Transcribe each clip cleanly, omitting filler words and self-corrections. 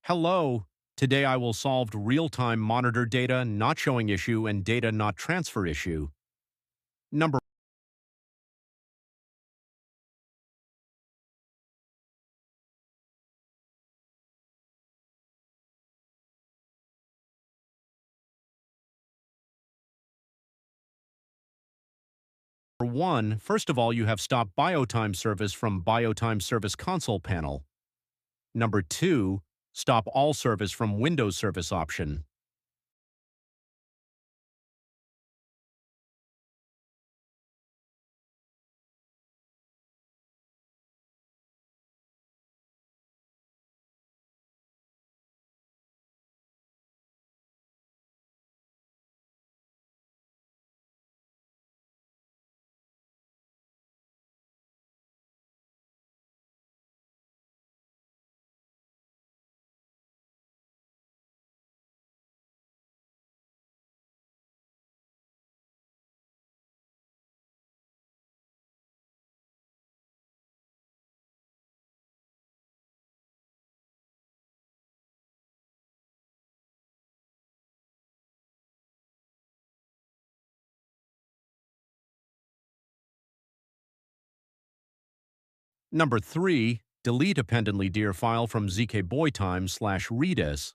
Hello. Today I will solve real-time monitor data not showing issue and data not transfer issue. Number 1, first of all, you have stop BioTime service from BioTime service console panel. Number 2, stop all service from Windows service option. Number 3, delete appendedly dir file from ZKBioTime/readis.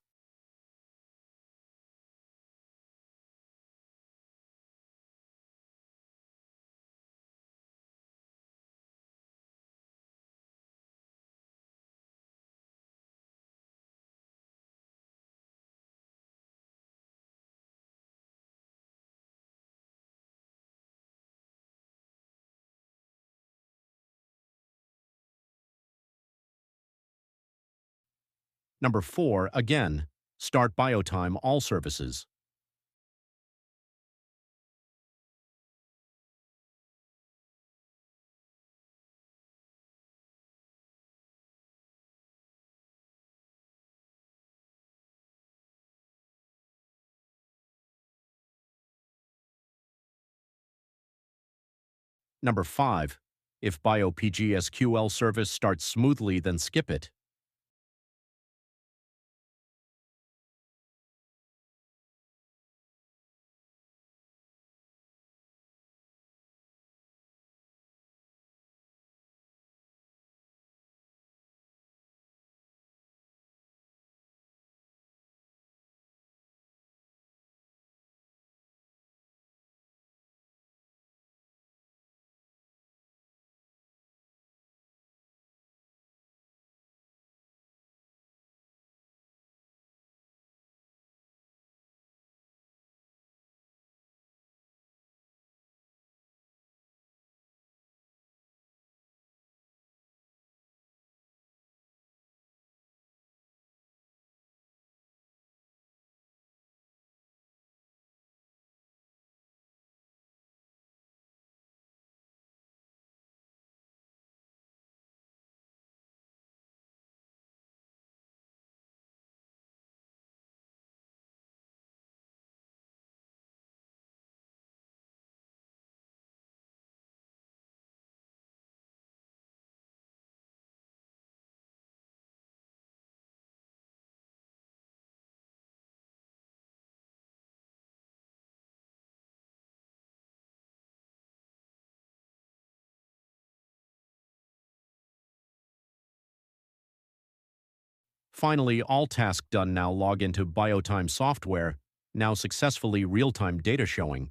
Number 4, again, start BioTime all services. Number 5, if BioPGSQL service starts smoothly, then skip it. Finally, all tasks done now log into BioTime software, now successfully real-time data showing.